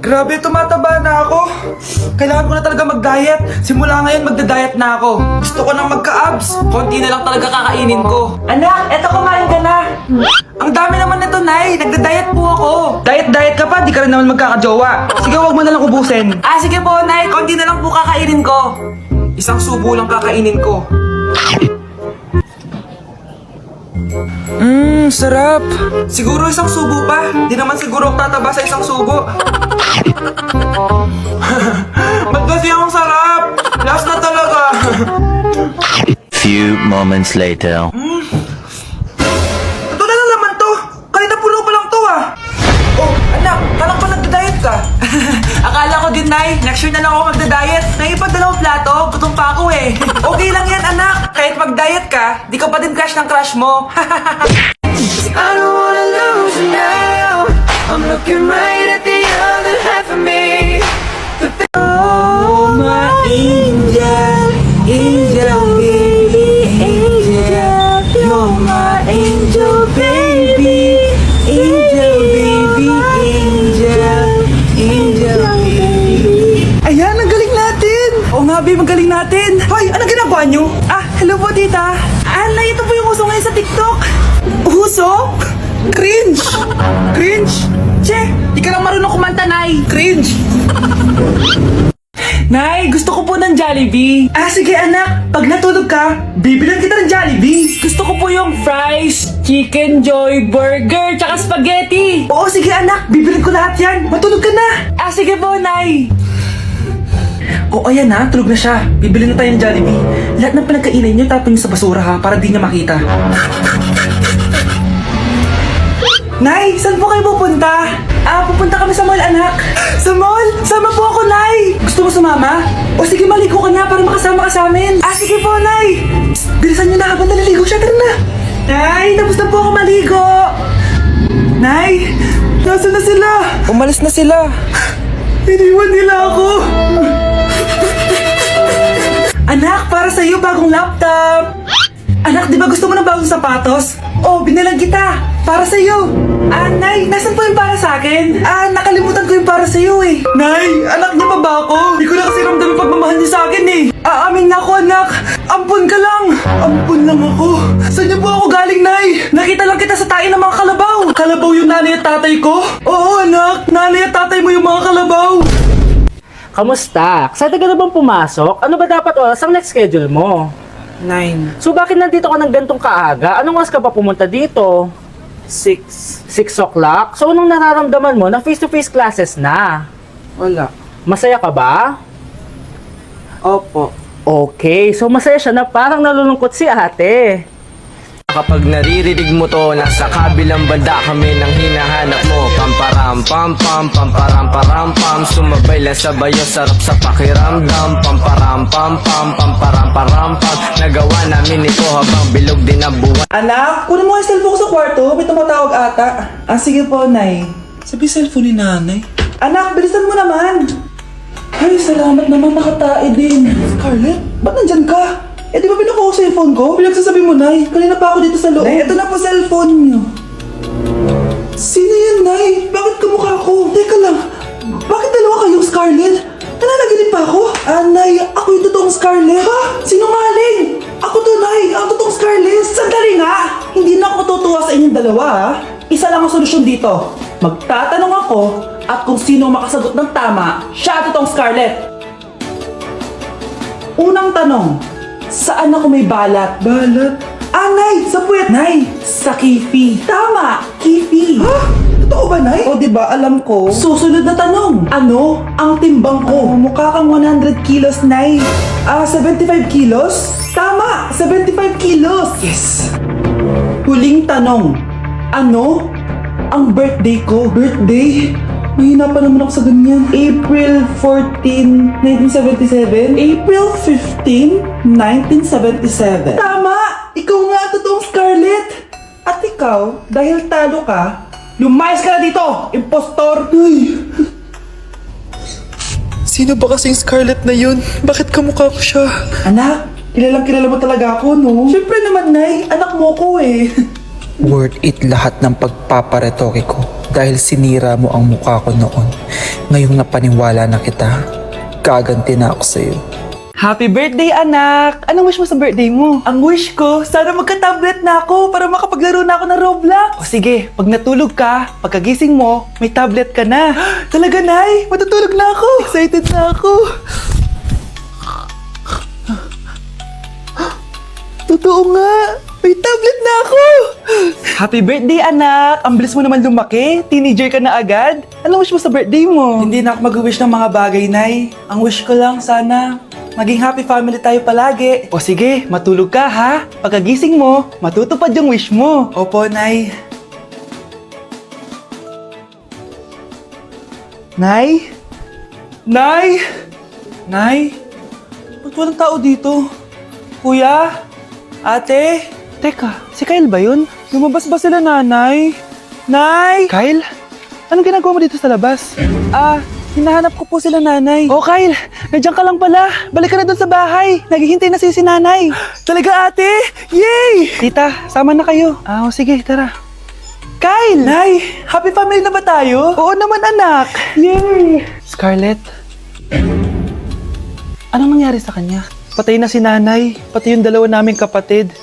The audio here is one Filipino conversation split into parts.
Grabe, tumataba na ako. Kailangan ko na talaga mag-diet. Simula ngayon, magda-diet na ako. Gusto ko nang magka-abs. Konti na lang talaga kakainin ko. Anak, eto kumain ka na. Ang dami naman nito, Nay. Nagda-diet po ako. Diet ka pa, di ka rin naman magkakajowa. Sige, wag mo na lang ubusin. Sige po, Nay. Konti na lang po kakainin ko. Isang subo lang kakainin ko. Sarap. Siguro isang subo pa. Di naman siguro ako tataba sa isang subo. Ba't kasi ang sarap? Last na talaga. Few moments later. Ito na lang naman to. Kanina puno pa lang to ah. Oh, anak, kalang pa nagda-diet ka. Akala ko din, Nay. Next year na lang ako magda-diet. Naipag-dalawang plato, gutom pa ako eh. Okay lang yan, anak. Kahit mag-diet ka, di ka pa din crush ng crush mo. I don't wanna lose you now. I'm looking right at the other half of me. Oh, my angel, angel, baby, angel. You're my angel, baby, angel, baby, angel, angel, baby. Ayan, ang galing natin. Oo nga, babe, ang galing natin. Hoy, anong ginagawa nyo? Hello po, tita. Nay, ito po yung uso ngayon sa TikTok. Uso? Cringe! Cringe? Che, di ka lang marunong kumanta, Nay. Cringe! Nay, gusto ko po ng Jollibee. Sige anak, pag natulog ka, bibilan kita ng Jollibee. Gusto ko po yung fries, chicken joy, burger, tsaka spaghetti. Oo, sige anak, bibilan ko lahat yan. Matulog ka na. Sige po, Nay. Oo, ayan na, tulog na siya. Bibili na tayo ng Jollibee. Lahat ng pinagkainan niyo, tapon niyo sa basura ha, para di niya makita. Nay, saan po kayo pupunta? Pupunta kami sa mall, anak. Sa mall? Sama po ako, Nay. Gusto mo sumama? O sige, maligo ka na para makasama ka sa amin. Sige po, Nay. Psst, bilisan niyo na habang naliligo siya. Tara na. Nay, tapos na po ako maligo. Nay, nasaan na sila? Umalis na sila. Iniwan nila ako. Anak, para sa'yo bagong laptop. Anak, di ba gusto mo ng bagong sapatos? Binalang kita. Para sa'yo. Nay, nasan po yung para sa akin? Nakalimutan ko yung para sa'yo eh. Nay, anak niya pa ba ako? Di ko na kasi ramdam yung pagmamahal niya sa akin eh. Aamin na ako, anak. Ampun ka lang. Ampun lang ako. Saan niyo po ako galing, Nay? Nakita lang kita sa tayo ng mga kalabaw. Kalabaw yung nanay at tatay ko? Oo, anak. Nanay at tatay mo yung mga kalabaw. Kamusta? Excited ka na bang pumasok? Ano ba dapat oras ang next schedule mo? 9, So bakit nandito ka ng gantong kaaga? Anong oras ka pa pumunta dito? 6. 6 o'clock? So anong nararamdaman mo na face-to-face classes na? Wala. Masaya ka ba? Opo. Okay, so masaya siya na parang nalulungkot si ate. Kapag naririnig mo to, nasa kabilang banda kami nang hinahanap mo. Pamparam pam pam, pamparam param pam. Sumabay lang sa bayo, sarap sa pakiramdam. Pamparam pam pam, pamparam param pam. Nagawa namin ito habang bilog din ang buwan. Anak, kunin mo ang cellphone ko sa kwarto. May tumatawag ata. Sige po, Nay. Sabi cellphone ni nanay. Anak, bilisan mo naman. Ay, salamat naman, nakatae din. Scarlett, ba't nandyan ka? Di ba binuko ko cellphone ko? Pinagsasabi mo, Nay. Kanina pa ako dito sa loob. Nay, ito na po cellphone niyo. Sino yan, Nay? Bakit kamukha ko? Teka lang. Bakit dalawa kayong Scarlett? Nananaginip pa ako? Nay, ako yung totoong Scarlett. Ha? Sinungaling? Ako to, Nay. Ang totoong Scarlett. Sandali nga. Hindi na ako tutuwa sa inyong dalawa, ha? Isa lang ang solusyon dito. Magtatanong ako at kung sino makasagot ng tama, siya ang totoong Scarlett. Unang tanong. Saan ako may balat? Balat? Nay! Sa puwet! Nay! Sa kifi. Tama! Kifi. Ha? Totoo ba, Nay? Diba, alam ko. Susunod na tanong. Ano ang timbang ko? Mukha kang 100 kilos, Nay. 75 kilos? Tama! 75 kilos! Yes! Huling tanong. Ano ang birthday ko? Birthday? Mahina pa naman ako sa ganyan. April 14, 1977? April 15, 1977. Tama! Ikaw nga ang totoong Scarlett! At ikaw, dahil talo ka, lumayas ka na dito! Impostor! Ay! Sino ba kasing Scarlett na yun? Bakit kamukha ko siya? Anak, kilalang kilala mo talaga ako, no? Siyempre naman, Nay. Anak mo ko eh. Worth it lahat ng pagpaparetoke ko dahil sinira mo ang mukha ko noon. Ngayong napaniwala na kita, gaganti na ako sa'yo. Happy birthday, anak! Anong wish mo sa birthday mo? Ang wish ko, sana magka-tablet na ako para makapaglaro na ako ng Roblox. O sige, pag natulog ka, pagkagising mo, may tablet ka na. Talaga, Nay? Matutulog na ako. Excited na ako. Totoo nga. May tablet na ako. Happy birthday, anak. Ang bilis mo naman lumaki. Teenager ka na agad. Anong wish mo sa birthday mo? Hindi na ako mag-wish ng mga bagay, Nay. Ang wish ko lang, sana maging happy family tayo palagi. O sige, matulog ka ha. Pagkagising mo, matutupad yung wish mo. Opo, Nay. Nay? Nay? Nay? Ba't walang tao dito? Kuya? Ate? Teka, si Kyle ba yun? Lumabas ba sila, nanay? Nay? Kyle? Anong ginagawa mo dito sa labas? Hinahanap ko po sila, nanay. Oh, Kyle, nandiyan ka lang pala. Balik ka na doon sa bahay. Naghihintay na si nanay. Talaga, ate? Yay! Tita, sama na kayo. Sige, tara. Kyle! Nay, happy family na ba tayo? Oo naman, anak. Yay! Scarlett, anong nangyari sa kanya? Patay na si nanay, pati yung dalawa naming kapatid.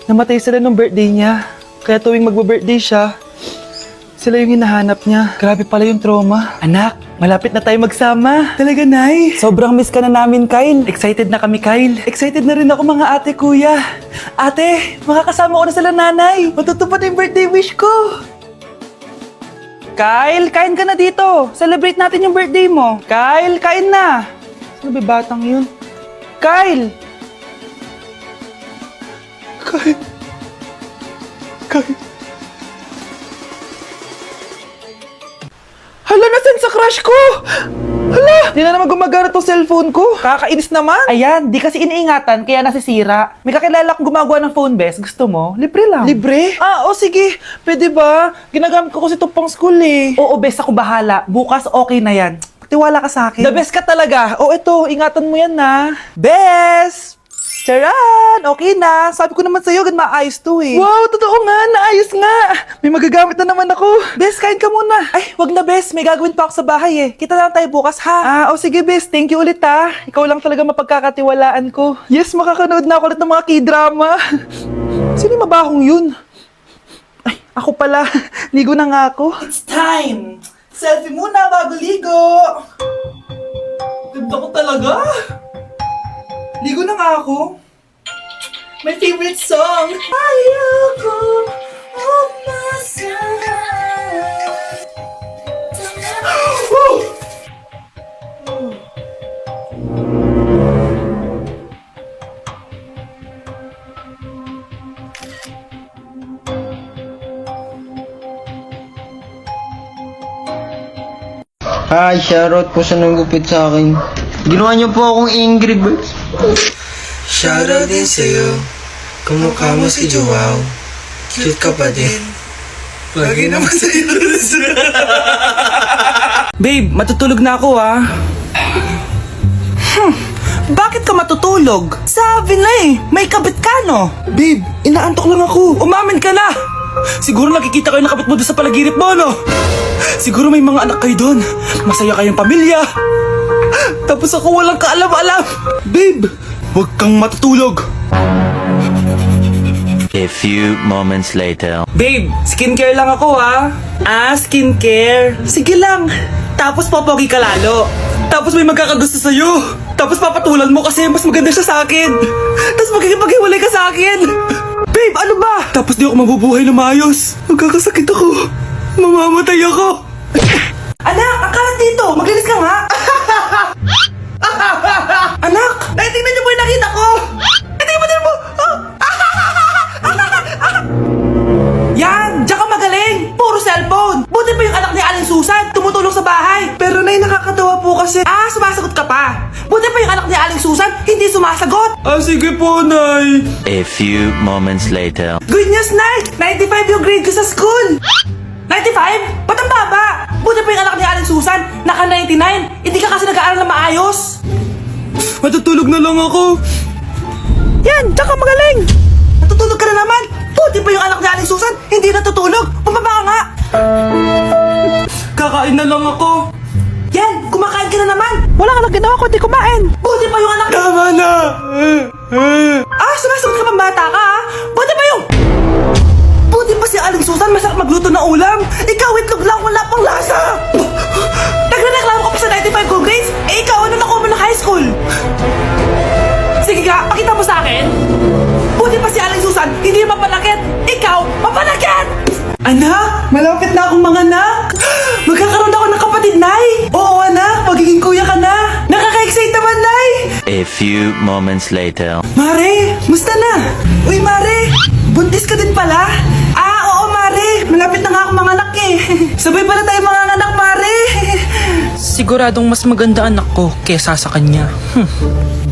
Namatay sila nung birthday niya. Kaya tuwing magbe-birthday siya, sila yung hinahanap niya. Grabe pala yung trauma. Anak, malapit na tayo magsama. Talaga, Nay. Sobrang miss ka na namin, Kyle. Excited na kami, Kyle. Excited na rin ako, mga ate, kuya. Ate, makakasama ko na sila, nanay. Matutupad yung birthday wish ko. Kyle, kain ka na dito. Celebrate natin yung birthday mo. Kyle, kain na. Sino ba batang yun? Kyle! Kyle! Hala, nasan sa crush ko? Hala! Di na naman gumagana tong cellphone ko. Kakainis naman. Ayan, di kasi iniingatan kaya nasisira. May kakilala kong gumagawa ng phone best. Gusto mo? Libre lang. Libre? Sige. Pwede ba? Ginagamit ko kasi ito pang school eh. Oo, best, ako bahala. Bukas okay na yan. Tiwala ka sa akin. The best ka talaga. Ito, ingatan mo yan na. Best! Charan! Okay na. Sabi ko naman sa'yo, maayos to eh. Wow, totoo nga. Naayos nga. May magagamit na naman ako. Best, kain ka muna. Ay, wag na, Best. May gagawin pa ako sa bahay eh. Kita na lang tayo bukas, ha? Sige, Best. Thank you ulit, ha. Ikaw lang talaga mapagkakatiwalaan ko. Yes, makakanood na ako ulit ng mga K-drama. Sino yung mabahong yun? Ay, ako pala. Ligo na nga ako. It's time! Selfie muna bago ligo! Ganda ko talaga! Ligo na nga ako. My favorite song! Ayoko umasahan. Hi, shoutout po sa nanggupit sa akin. Ginawa niyo po akong Angry Birds. Shoutout din sa'yo, kamukha mo si Joao. Cute ka pa din. Lagi naman sa'yo. Babe, matutulog na ako ha. Bakit ka matutulog? Sabi na eh, may kabit ka no? Babe, inaantok lang ako. Umamin ka na! Siguro nakikita kayo ng kabit mo doon sa palaginip mo, no? Siguro may mga anak kayo doon. Masaya kayong pamilya. Tapos ako walang kaalam-alam. Babe, huwag kang matutulog. A few moments later. Babe, skincare lang ako ha. Skincare. Sige lang. Tapos popogi ka lalo. Tapos may magkakagusto sa'yo. Tapos papatulan mo kasi mas maganda siya sa akin. Tapos magkikipaghiwalay ka sa akin. Babe, ano ba? Tapos di ako mabubuhay na maayos. Magkakasakit ako. Mamamatay ako. Anak, ang kalat dito. Maglinis ka nga. Anak, naitingnan niyo po yung nakita ko. Tingnan mo. Yan, diyan ka magaling. Puro cellphone. Buti pa yung anak ni Aling Susan. Tumutulong sa bahay. Pero nay, nakakatawa po kasi. Sumasagot ka pa. Buti pa yung anak ni Aling Susan, hindi sumasagot. Sige po, Nay. A few moments later. Good news, Nay! 95 yung grade ko sa school! 95? Ba't ang baba? Buti pa yung anak ni Aling Susan, naka 99. Hindi ka kasi nag-aaral na maayos. Matutulog na lang ako. Yan, tsaka magaling. Natutulog ka na naman. Buti pa yung anak ni Aling Susan, hindi natutulog. Pumaba ka nga. Kakain na lang ako. Yan, ba ginawa ko? Di kumain. Buti pa yung anak. Tama na! Sumasagot ka pang bata ka, ha? Buti pa yung... Buti pa si Aling Susan masarap magluto ng ulam. Ikaw, itlog lang, wala pang lasa. Nagrereklamo ka pa sa 95 good grades? Eh, ikaw, ano nakuha mo ng high school? Sige ka, pakita mo sa akin. Buti pa si Aling Susan, hindi mapanakit. Ikaw, mapanakit! Anak, malapit na akong manganak. Magkakaroon ako ng kapatid, Nay. Oo, anak, magiging kuya ka na. Nakaka-excite naman, Nay. A few moments later. Mare, musta na? Uy, Mare, buntis ka din pala? Oo, Mare, malapit na nga ako manganak eh. Sabay pala tayo manganak, Mare. Siguradong mas maganda anak ko kesa sa kanya.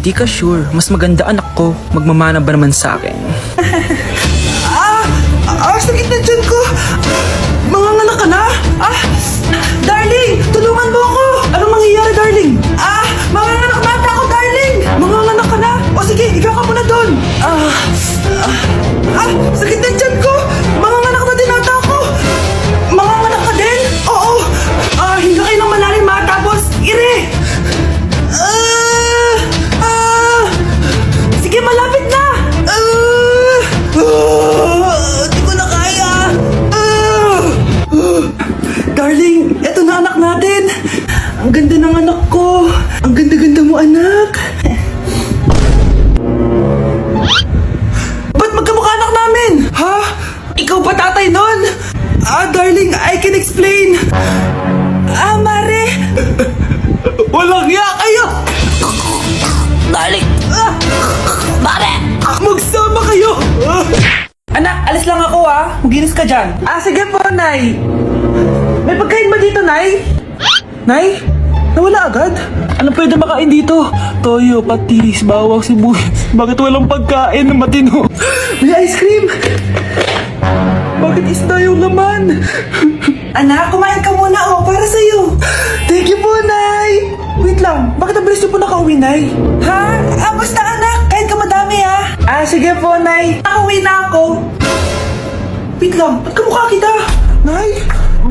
Di ka sure, mas maganda anak ko, magmamana ba naman sa akin? Sakit na dyan ko. Manganganak ka na? Darling, tulungan mo ako. Anong mangyayari, darling? Manganganak na ako, darling. Manganganak ka na? O sige, ikaw ka muna doon. Sakit na dyan ko. Manganganak na din ata ako. Manganganak ka din? Oo. Hinga kayo ng malalim, ha? Tapos, ire. Sige, malapit na. Di ko na kaya. Darling, eto na anak natin. Ang ganda ng anak ko. Ang ganda-ganda mo, anak. Ba't magkamukha anak namin? Ha? Ikaw ba tatay nun? Darling, I can explain. Mare. Walang ya kayo. Darling. Mare. Magsama kayo. Anak, alis lang ako, ha. Maginis ka dyan. Sige po, Nay. May pagkain ba dito, Nay? Nay? Nawala agad? Ano pwede makain dito? Toyo, patis, bawang, sibuyas. Bakit walang pagkain na matino? May ice cream! Bakit isda yung laman? Anak, kumain ka muna, para sa'yo. Thank you po, Nay. Wait lang, bakit nabilis niyo po nakauwi, Nay? Ha? Basta anak, kain ka madami, ha? Sige po, Nay. Nakauwi na ako. Wait lang, ba't kamukha kita? Nay,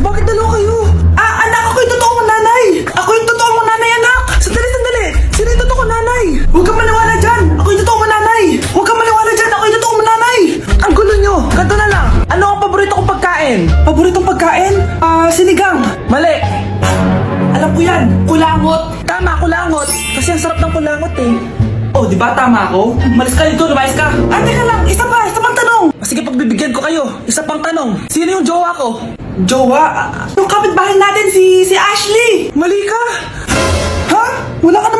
bakit dalawa kayo? Anak, ako yung totoo mong nanay. Ako yung totoo mong nanay, anak. Sandali. Sino yung totoo mong nanay? Huwag kang maniwala dyan. Ako yung totoo mong nanay. Huwag kang maniwala dyan. Ako yung totoo mong nanay. Ang gulo nyo. Ganto na lang. Ano ang paborito kong pagkain? Paboritong pagkain? Sinigang. Mali. Alam ko yan. Kulangot. Tama, kulangot. Kasi ang sarap ng kulangot eh. Di ba tama ako? Malis ka dito, lumayas ka. Teka lang, isa pang tanong. Sige, pagbibigyan ko kayo. Isa pang tanong. Sino yung jowa ko? Jowa? Yung kapitbahay natin, si Ashley. Mali ka. Ha? Wala ka